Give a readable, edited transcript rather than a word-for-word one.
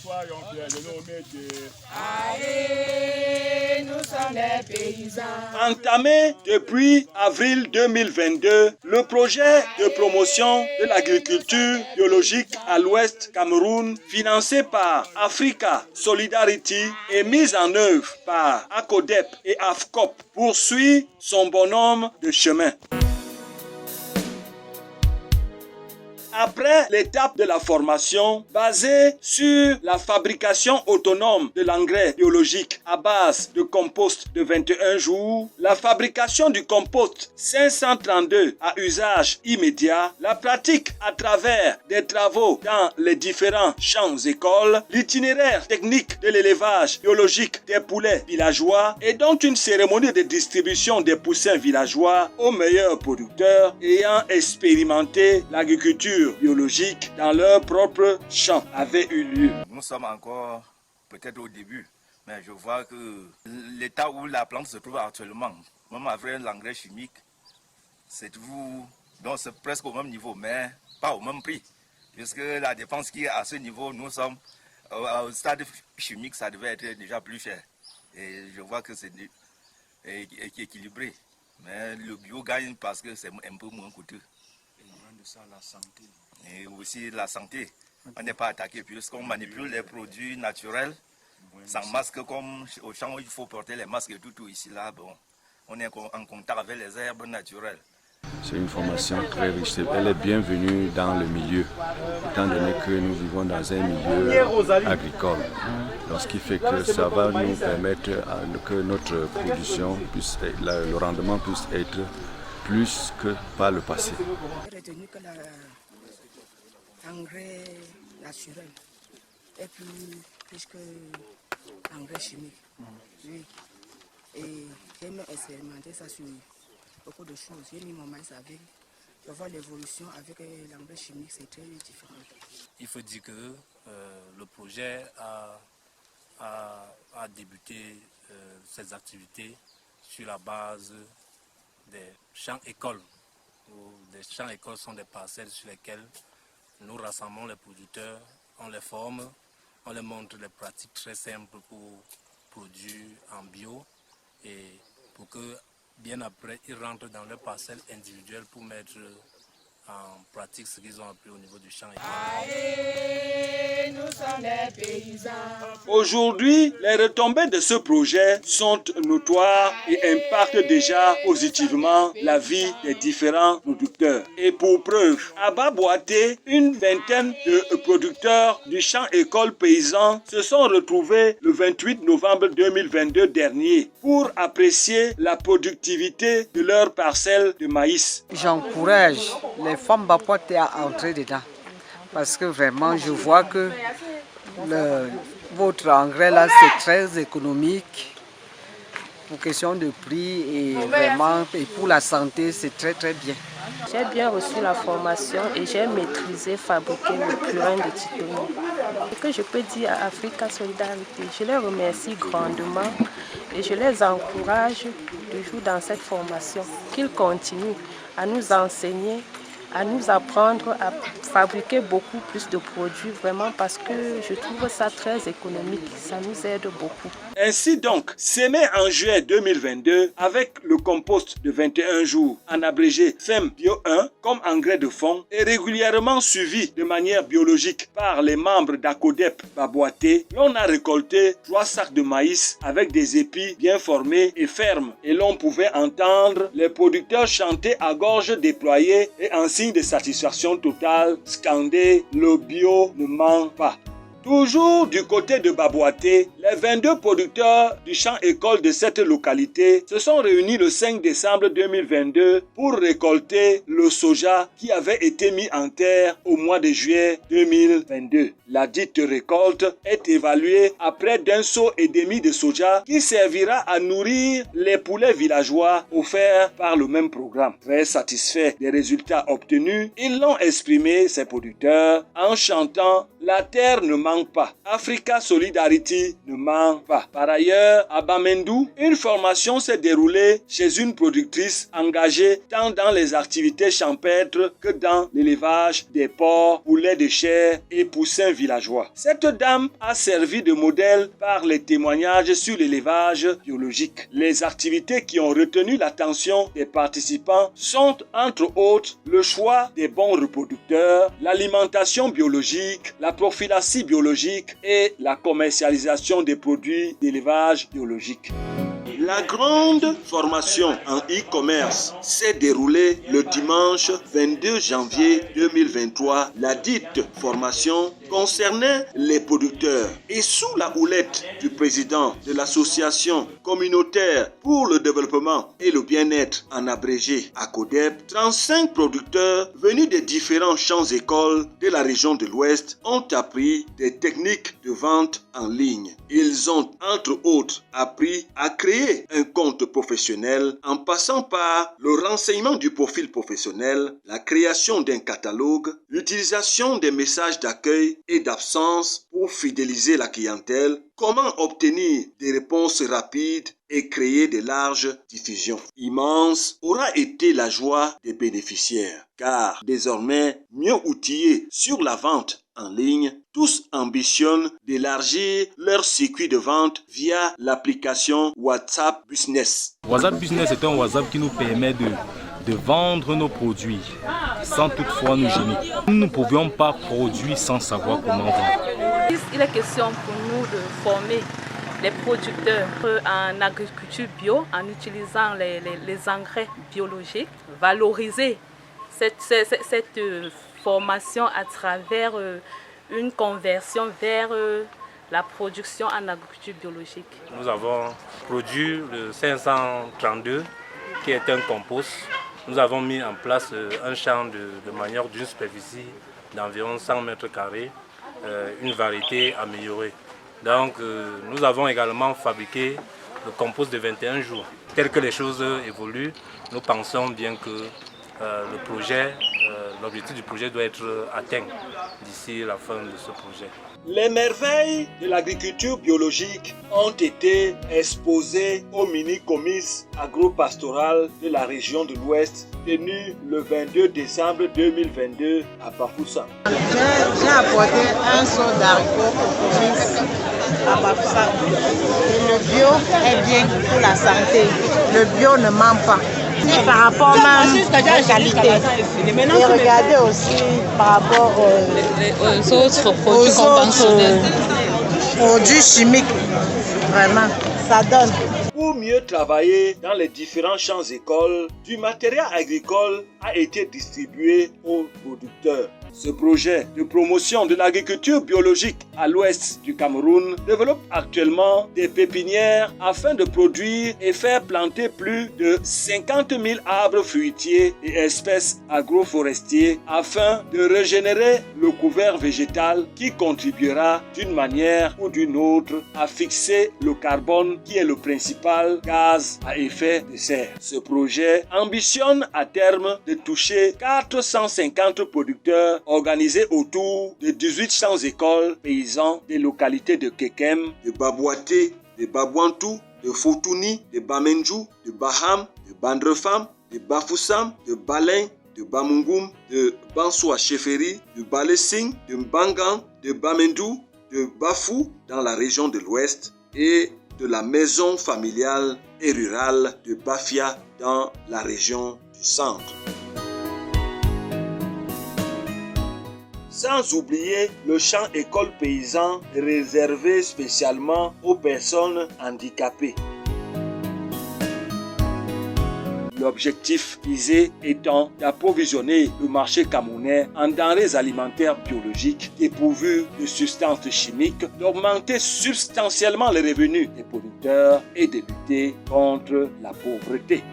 soyons fiers de nos métiers. Allez, nous sommes les paysans. Entamé depuis avril 2022, le projet de promotion de l'agriculture biologique à l'Ouest Cameroun, financé par Africa Solidarity et mis en œuvre par ACODEP et AFCOP, poursuit son bonhomme de chemin. Après l'étape de la formation basée sur la fabrication autonome de l'engrais biologique à base de compost de 21 jours, la fabrication du compost 532 à usage immédiat, la pratique à travers des travaux dans les différents champs-écoles, l'itinéraire technique de l'élevage biologique des poulets villageois et donc une cérémonie de distribution des poussins villageois aux meilleurs producteurs ayant expérimenté l'agriculture biologique dans leur propre champ avait eu lieu. Nous sommes encore peut-être au début, mais je vois que l'état où la plante se trouve actuellement, même avec l'engrais chimique, c'est presque au même niveau, mais pas au même prix. Puisque la dépense qui est à ce niveau, nous sommes au stade chimique, ça devait être déjà plus cher. Et je vois que c'est équilibré. Mais le bio gagne parce que c'est un peu moins coûteux. Ça, la santé. Et aussi la santé. On n'est pas attaqué puisqu'on manipule les produits naturels sans masque comme au champ où il faut porter les masques et tout ici là. Bon, on est en contact avec les herbes naturelles. C'est une formation très riche. Elle est bienvenue dans le milieu, étant donné que nous vivons dans un milieu agricole. Donc, ce qui fait que ça va nous permettre que notre production puisse, le rendement puisse être plus que par le passé. J'ai retenu que l'engrais naturel est plus que l'engrais chimique. Oui. Et j'ai même expérimenté ça sur beaucoup de choses. J'ai mis mon maïs avec. Je vois l'évolution avec l'engrais chimique, c'est très différent. Il faut dire que le projet a débuté ses activités sur la base des champs-écoles. Des champs-écoles sont des parcelles sur lesquelles nous rassemblons les producteurs, on les forme, on les montre les pratiques très simples pour produire en bio et pour que bien après ils rentrent dans leurs parcelles individuelles pour mettre en pratique ce qu'ils ont appris au niveau du champ. Allez, nous sommes les paysans. Aujourd'hui, les retombées de ce projet sont notoires et impactent déjà positivement la vie des différents producteurs. Et pour preuve, à Baboité, une vingtaine de producteurs du champ école paysan se sont retrouvés le 28 novembre 2022 dernier pour apprécier la productivité de leur parcelle de maïs. J'encourage les femmes Baboité à entrer dedans parce que vraiment je vois que votre engrais là c'est très économique pour question de prix et vraiment et pour la santé c'est très bien. J'ai bien reçu la formation et j'ai maîtrisé fabriquer le purin de titonia. Ce que je peux dire à Africa Solidarité, je les remercie grandement et je les encourage toujours dans cette formation, qu'ils continuent à nous enseigner, à nous apprendre à fabriquer beaucoup plus de produits, vraiment parce que je trouve ça très économique, ça nous aide beaucoup. Ainsi donc, s'aimer en juillet 2022 avec le compost de 21 jours, en abrégé FEM Bio 1 comme engrais de fond, et régulièrement suivi de manière biologique par les membres d'ACODEP Baboité, l'on a récolté 3 sacs de maïs avec des épis bien formés et fermes, et l'on pouvait entendre les producteurs chanter à gorge déployée et en signe de satisfaction totale, scander « Le bio ne ment pas ». Toujours du côté de Baboité, les 22 producteurs du champ école de cette localité se sont réunis le 5 décembre 2022 pour récolter le soja qui avait été mis en terre au mois de juillet 2022. La dite récolte est évaluée à près d'1,5 seau de soja qui servira à nourrir les poulets villageois offerts par le même programme. Très satisfaits des résultats obtenus, ils l'ont exprimé, ces producteurs, en chantant « La terre ne ment manque pas. Africa Solidarity ne manque pas. Par ailleurs, à Bamendou, une formation s'est déroulée chez une productrice engagée tant dans les activités champêtres que dans l'élevage des porcs, poulets de chair et poussins villageois. Cette dame a servi de modèle par les témoignages sur l'élevage biologique. Les activités qui ont retenu l'attention des participants sont entre autres le choix des bons reproducteurs, l'alimentation biologique, la prophylaxie biologique et la commercialisation des produits d'élevage biologique. La grande formation en e-commerce s'est déroulée le dimanche 22 janvier 2023. La dite formation concernait les producteurs et sous la houlette du président de l'association communautaire pour le développement et le bien-être en abrégé ACODEP, 35 producteurs venus des différents champs-écoles de la région de l'Ouest ont appris des techniques de vente en ligne. Ils ont entre autres appris à créer un compte professionnel en passant par le renseignement du profil professionnel, la création d'un catalogue, l'utilisation des messages d'accueil et d'absence pour fidéliser la clientèle, comment obtenir des réponses rapides et créer de larges diffusions. Immense aura été la joie des bénéficiaires, car désormais mieux outillés sur la vente en ligne, tous ambitionnent d'élargir leur circuit de vente via l'application WhatsApp Business. WhatsApp Business est un WhatsApp qui nous permet de vendre nos produits sans toutefois nous gêner. Nous ne pouvions pas produire sans savoir comment vendre. Il est question pour nous de former les producteurs en agriculture bio en utilisant les engrais biologiques, valoriser cette formation à travers une conversion vers la production en agriculture biologique. Nous avons produit le 532 qui est un compost. Nous avons mis en place un champ de manière d'une superficie d'environ 100 mètres carrés, une variété améliorée. Donc nous avons également fabriqué le compost de 21 jours. Tel que les choses évoluent, nous pensons bien que l'objectif du projet doit être atteint d'ici la fin de ce projet. Les merveilles de l'agriculture biologique ont été exposées au mini-comice agro-pastoral de la région de l'Ouest tenu le 22 décembre 2022 à Bafoussam. J'ai apporté un seau d'haricots au comice à Bafoussam. Le bio est bien pour la santé. Le bio ne ment pas. Par rapport même à la qualité. Et regardez aussi par rapport aux autres produits conventionnels. Produits chimiques. Vraiment, ça donne. Pour mieux travailler dans les différents champs-écoles, du matériel agricole a été distribué aux producteurs. Ce projet de promotion de l'agriculture biologique à l'ouest du Cameroun développe actuellement des pépinières afin de produire et faire planter plus de 50 000 arbres fruitiers et espèces agroforestiers afin de régénérer le couvert végétal qui contribuera d'une manière ou d'une autre à fixer le carbone qui est le principal gaz à effet de serre. Ce projet ambitionne à terme de toucher 450 producteurs organisés autour de 18 champs-écoles paysans des localités de Kekem, de Babouaté, de Babouantou, de Fotouni, de Bamendjou, de Baham, de Bandrefam, de Bafoussam, de Balin, de Bamungum, de Bansoua Cheferi, de Balessing, de Mbangan, de Bamendou, de Bafou dans la région de l'Ouest et de la maison familiale et rurale de Bafia dans la région du Centre. Sans oublier le champ école paysan réservé spécialement aux personnes handicapées. L'objectif visé étant d'approvisionner le marché camerounais en denrées alimentaires biologiques dépourvues de substances chimiques, d'augmenter substantiellement les revenus des producteurs et de lutter contre la pauvreté.